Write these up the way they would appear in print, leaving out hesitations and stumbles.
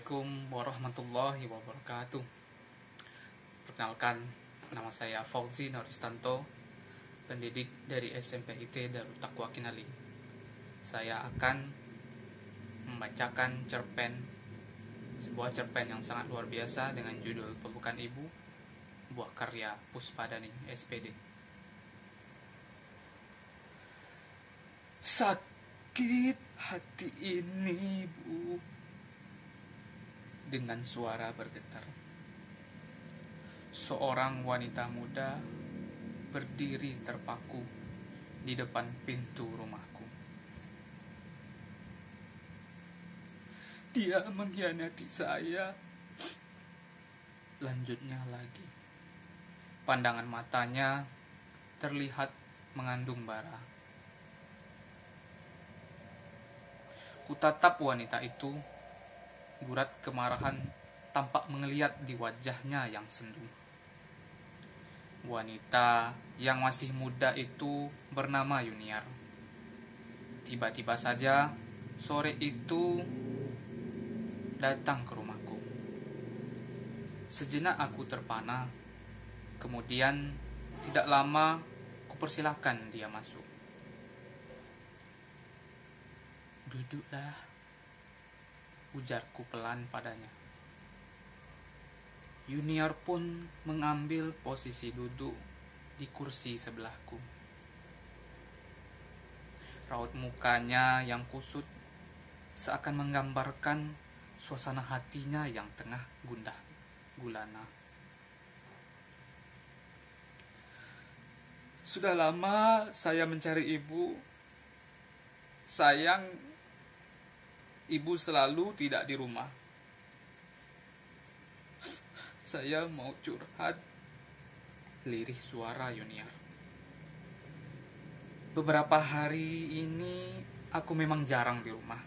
Assalamualaikum warahmatullahi wabarakatuh. Perkenalkan, nama saya Fauzi Noristanto, pendidik dari SMP IT Darut Taqwa Kinali. Saya akan membacakan sebuah cerpen yang sangat luar biasa dengan judul Pelukan Ibu, buah karya Puspadani SPD. Sakit hati ini, Bu, dengan suara bergetar. Seorang wanita muda berdiri terpaku di depan pintu rumahku. Dia mengkhianati saya. Lanjutnya lagi. Pandangan matanya terlihat mengandung bara. Kutatap wanita itu. Gurat kemarahan tampak mengeliat di wajahnya yang sendu. Wanita yang masih muda itu bernama Yuniar. Tiba-tiba saja sore itu datang ke rumahku. Sejenak aku terpana. Kemudian tidak lama kupersilahkan dia masuk. Duduklah, ujarku pelan padanya. Yuniar pun mengambil posisi duduk di kursi sebelahku. Raut mukanya yang kusut seakan menggambarkan suasana hatinya yang tengah gundah gulana. Sudah lama saya mencari ibu. Sayang, ibu selalu tidak di rumah. Saya mau curhat, lirih suara Yuniar. Beberapa hari ini aku memang jarang di rumah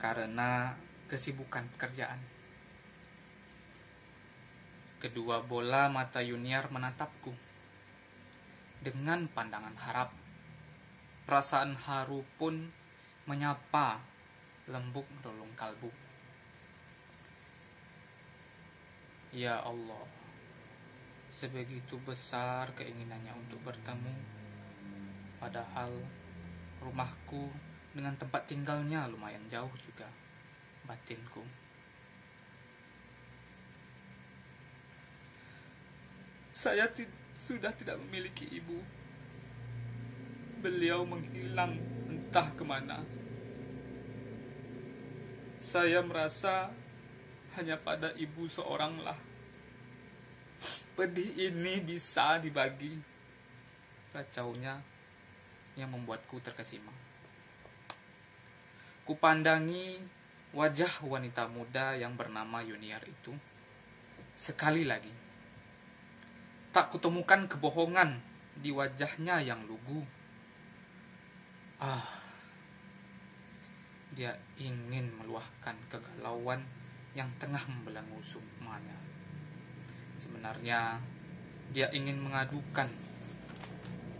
karena kesibukan pekerjaan. Kedua bola mata Yuniar menatapku dengan pandangan harap. Perasaan haru pun menyapa lembut relung kalbu. Ya Allah, sebegitu besar keinginannya untuk bertemu, padahal rumahku dengan tempat tinggalnya lumayan jauh juga batinku. Saya sudah tidak memiliki ibu. Beliau menghilang entah kemana. Saya merasa hanya pada ibu seoranglah pedih ini bisa dibagi. Racaunya yang membuatku terkesima. Kupandangi wajah wanita muda yang bernama Yuniar itu. Sekali lagi, tak kutemukan kebohongan di wajahnya yang lugu. Dia ingin meluahkan kegalauan yang tengah membelenggu sukmanya. Sebenarnya dia ingin mengadukan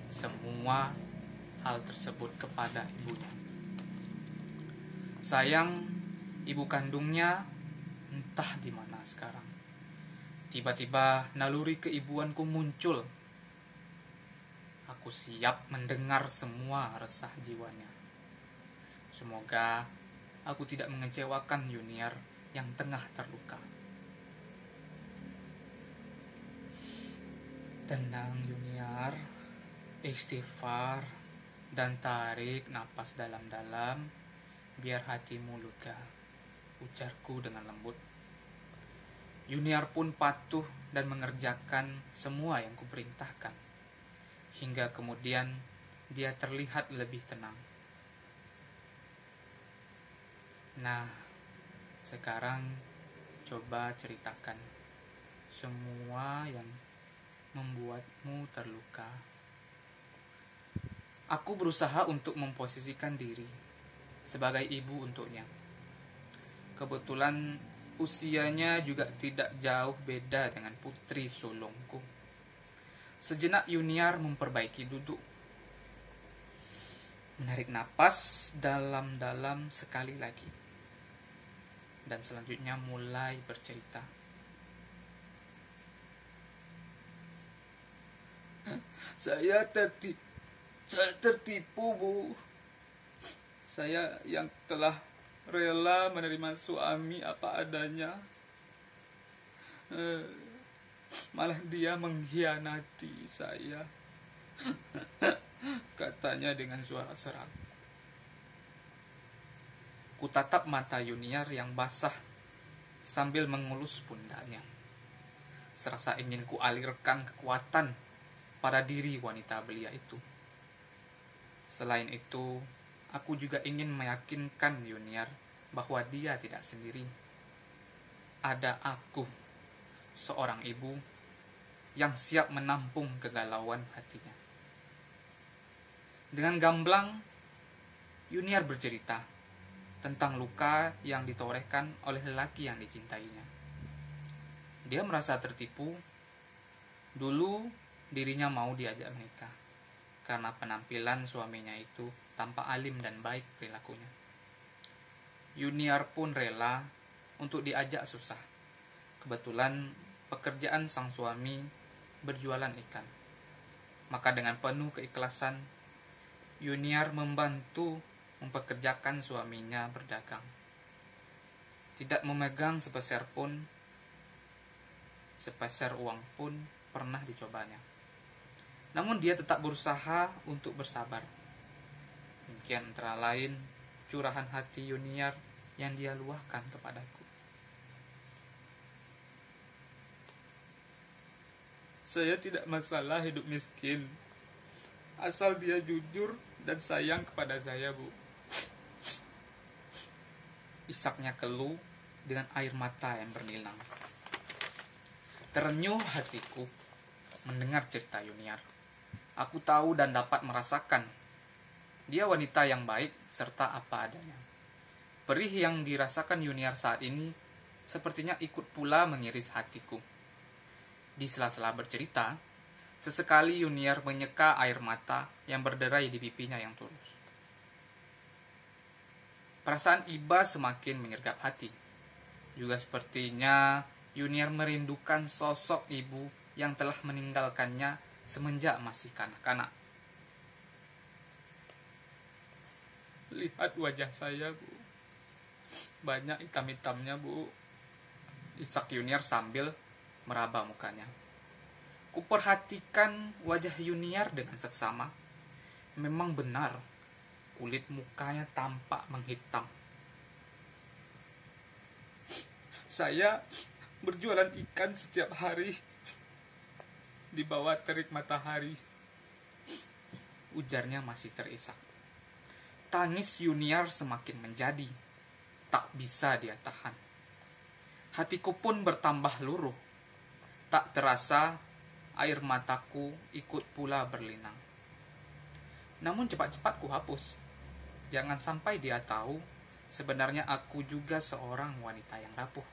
semua hal tersebut kepada ibunya. Sayang, ibu kandungnya entah di mana sekarang. Tiba-tiba naluri keibuanku muncul. Aku siap mendengar semua resah jiwanya. Semoga aku tidak mengecewakan Yuniar yang tengah terluka. Tenang Yuniar, istighfar dan tarik napas dalam-dalam biar hatimu lega, ujarku dengan lembut. Yuniar pun patuh dan mengerjakan semua yang kuperintahkan. Hingga kemudian dia terlihat lebih tenang. Nah, sekarang coba ceritakan semua yang membuatmu terluka. Aku berusaha untuk memposisikan diri sebagai ibu untuknya. Kebetulan usianya juga tidak jauh beda dengan putri sulungku. Sejenak Yuniar memperbaiki duduk. Menarik napas dalam-dalam sekali lagi. dan selanjutnya mulai bercerita. Saya tertipu, Bu. Saya yang telah rela menerima suami apa adanya, malah dia mengkhianati saya. Katanya dengan suara serak. Kutatap mata Yuniar yang basah sambil mengelus pundaknya. Serasa ingin kualirkan kekuatan pada diri wanita belia itu. Selain itu, aku juga ingin meyakinkan Yuniar bahwa dia tidak sendiri. Ada aku, seorang ibu yang siap menampung kegalauan hatinya. Dengan gamblang, Yuniar bercerita tentang luka yang ditorehkan oleh lelaki yang dicintainya. Dia merasa tertipu. Dulu dirinya mau diajak menikah karena penampilan suaminya itu tampak alim dan baik perilakunya. Yuniar pun rela untuk diajak susah. Kebetulan pekerjaan sang suami berjualan ikan. Maka dengan penuh keikhlasan, Yuniar membantu mempekerjakan suaminya berdagang. Tidak memegang sepeser uang pun pernah dicobanya. Namun dia tetap berusaha untuk bersabar. Demikian antara lain curahan hati Yuniar yang dia luahkan kepadaku. Saya tidak masalah hidup miskin, asal dia jujur dan sayang kepada saya, Bu. Isaknya keluh dengan air mata yang berlinang. Terenyuh hatiku mendengar cerita Yuniar. Aku tahu dan dapat merasakan dia wanita yang baik serta apa adanya. Perih yang dirasakan Yuniar saat ini sepertinya ikut pula mengiris hatiku. Di sela-sela bercerita, sesekali Yuniar menyeka air mata yang berderai di pipinya yang tulus. Perasaan iba semakin menyergap hati. Juga sepertinya Yuniar merindukan sosok ibu yang telah meninggalkannya semenjak masih kanak-kanak. Lihat wajah saya, Bu. Banyak hitam-hitamnya, Bu. Isak Yuniar sambil meraba mukanya. Kuperhatikan wajah Yuniar dengan seksama. Memang benar, kulit mukanya tampak menghitam. Saya berjualan ikan setiap hari di bawah terik matahari. Ujarnya masih terisak. Tangis Yuniar semakin menjadi. Tak bisa dia tahan. Hatiku pun bertambah luruh. Tak terasa air mataku ikut pula berlinang. Namun cepat-cepat ku hapus. Jangan sampai dia tahu sebenarnya aku juga seorang wanita yang rapuh.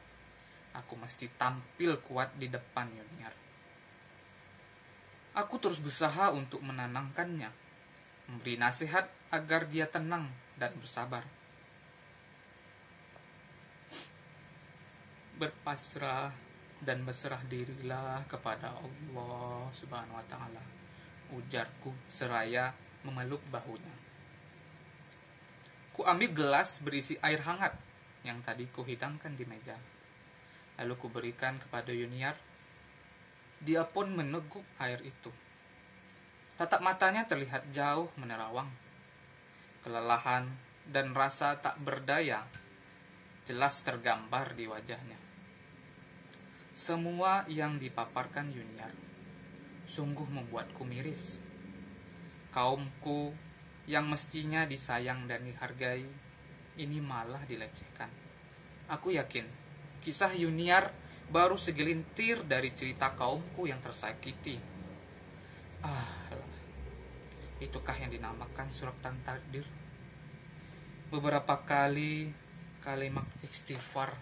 Aku mesti tampil kuat di depan Yuniar. Aku terus berusaha untuk menenangkannya, memberi nasihat agar dia tenang dan bersabar. Berpasrah dan berserah dirilah kepada Allah Subhanahu wa Ta'ala, ujarku seraya memeluk bahunya. Ku ambil gelas berisi air hangat yang tadi ku hidangkan di meja. Lalu ku berikan kepada Yuniar. Dia pun meneguk air itu. Tatap matanya terlihat jauh menerawang. Kelelahan dan rasa tak berdaya jelas tergambar di wajahnya. Semua yang dipaparkan Yuniar sungguh membuatku miris. Kaumku yang mestinya disayang dan dihargai ini malah dilecehkan. Aku yakin kisah Yuniar baru segelintir dari cerita kaumku yang tersakiti. Itukah yang dinamakan suratan takdir? Beberapa kali kalimat istighfar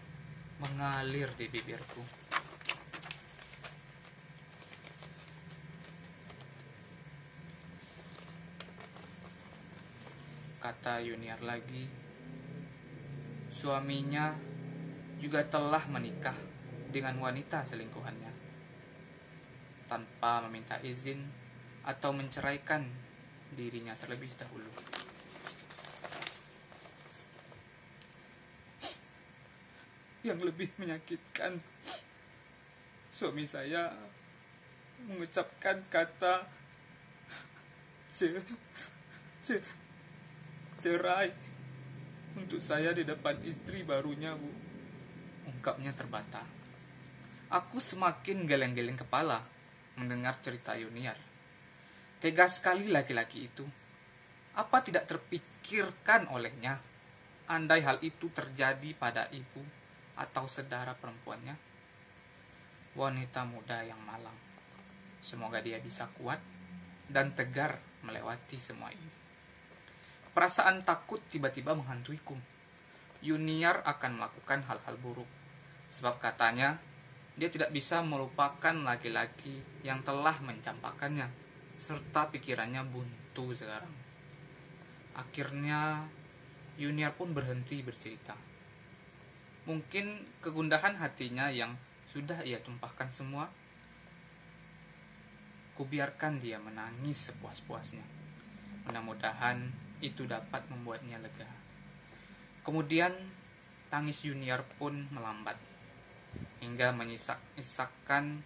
mengalir di bibirku. Kata Yuniar lagi, suaminya juga telah menikah dengan wanita selingkuhannya tanpa meminta izin atau menceraikan dirinya terlebih dahulu. Yang lebih menyakitkan, suami saya mengucapkan kata cerai untuk saya di depan istri barunya, Bu. Ungkapnya terbata. Aku semakin geleng-geleng kepala mendengar cerita Yuniar. Tega sekali laki-laki itu. Apa tidak terpikirkan olehnya andai hal itu terjadi pada ibu atau saudara perempuannya? Wanita muda yang malang. Semoga dia bisa kuat dan tegar melewati semua ini. Perasaan takut tiba-tiba menghantuiku. Yuniar akan melakukan hal-hal buruk. Sebab katanya, dia tidak bisa melupakan laki-laki yang telah mencampakkannya, serta pikirannya buntu sekarang. Akhirnya, Yuniar pun berhenti bercerita. Mungkin kegundahan hatinya yang sudah ia tumpahkan semua, kubiarkan dia menangis sepuas-puasnya. Mudah-mudahan itu dapat membuatnya lega. Kemudian tangis Yuniar pun melambat hingga menyisak-isakkan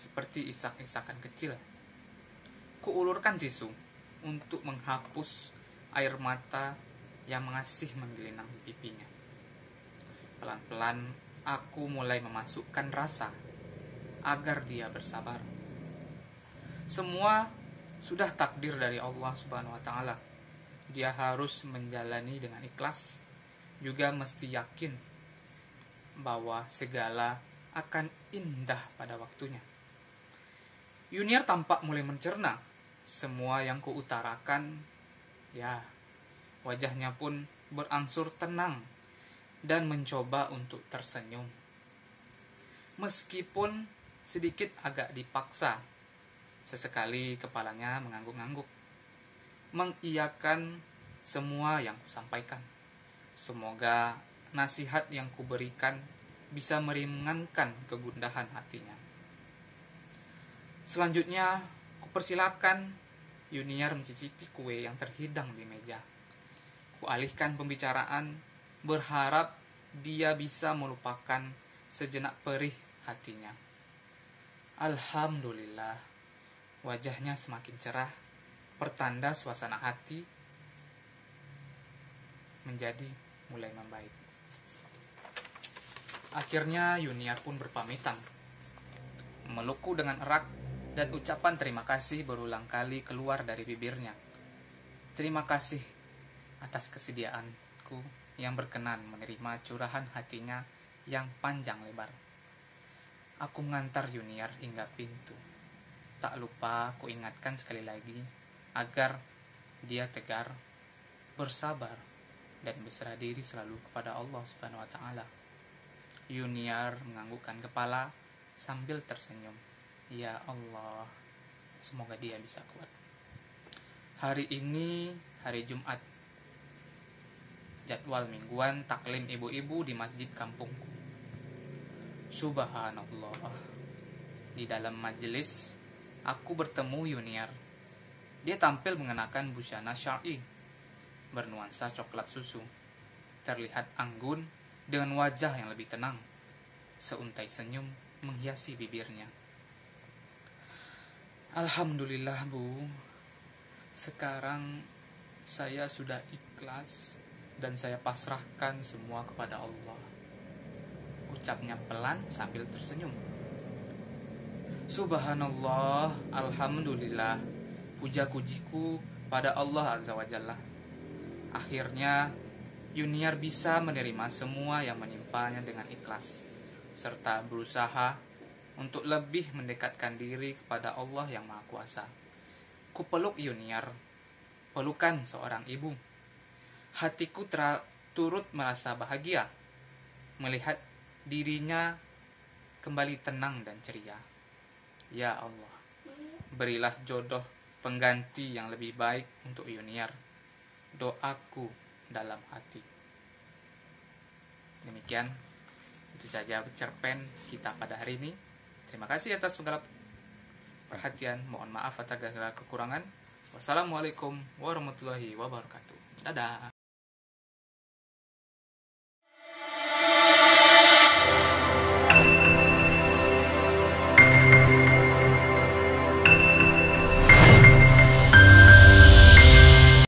seperti isak-isakan kecil. Kuulurkan tisu untuk menghapus air mata yang masih menggelinang di pipinya. Pelan-pelan aku mulai memasukkan rasa agar dia bersabar. Semua sudah takdir dari Allah Subhanahu wa taala. Dia harus menjalani dengan ikhlas, juga mesti yakin bahwa segala akan indah pada waktunya. Yuniar tampak mulai mencerna semua yang kuutarakan. Ya, wajahnya pun berangsur tenang dan mencoba untuk tersenyum. Meskipun sedikit agak dipaksa, sesekali kepalanya mengangguk-angguk, mengiyakan semua yang kusampaikan. Semoga nasihat yang kuberikan bisa meringankan kegundahan hatinya. Selanjutnya, kupersilakan Yuniar mencicipi kue yang terhidang di meja. Kualihkan pembicaraan, berharap dia bisa melupakan sejenak perih hatinya. Alhamdulillah, wajahnya semakin cerah, pertanda suasana hati menjadi mulai membaik. Akhirnya Yuniar pun berpamitan, memelukku dengan erat dan ucapan terima kasih berulang kali keluar dari bibirnya. Terima kasih atas kesediaanku yang berkenan menerima curahan hatinya yang panjang lebar. Aku mengantar Yuniar hingga pintu. Tak lupa ku ingatkan sekali lagi agar dia tegar, bersabar, dan berserah diri selalu kepada Allah Subhanahu wa taala. Yuniar menganggukkan kepala sambil tersenyum. Ya Allah, semoga dia bisa kuat. Hari ini hari Jumat. Jadwal mingguan taklim ibu-ibu di masjid kampungku. Subhanallah. Di dalam majelis aku bertemu Yuniar. Dia tampil mengenakan busana syar'i bernuansa coklat susu. Terlihat anggun dengan wajah yang lebih tenang. Seuntai senyum menghiasi bibirnya. Alhamdulillah, Bu. Sekarang saya sudah ikhlas dan saya pasrahkan semua kepada Allah. Ucapnya pelan sambil tersenyum. Subhanallah, alhamdulillah, puja-pujiku pada Allah Azza wa Jalla. Akhirnya Yuniar bisa menerima semua yang menimpanya dengan ikhlas, serta berusaha untuk lebih mendekatkan diri kepada Allah yang Maha Kuasa. Kupeluk Yuniar, pelukan seorang ibu. Hatiku turut merasa bahagia melihat dirinya kembali tenang dan ceria. Ya Allah, berilah jodoh pengganti yang lebih baik untuk Yuniar. Doaku dalam hati. Demikian Itu saja cerpen kita pada hari ini. Terima kasih atas segala perhatian. Mohon maaf atas segala kekurangan. Wassalamualaikum warahmatullahi wabarakatuh. Dadah.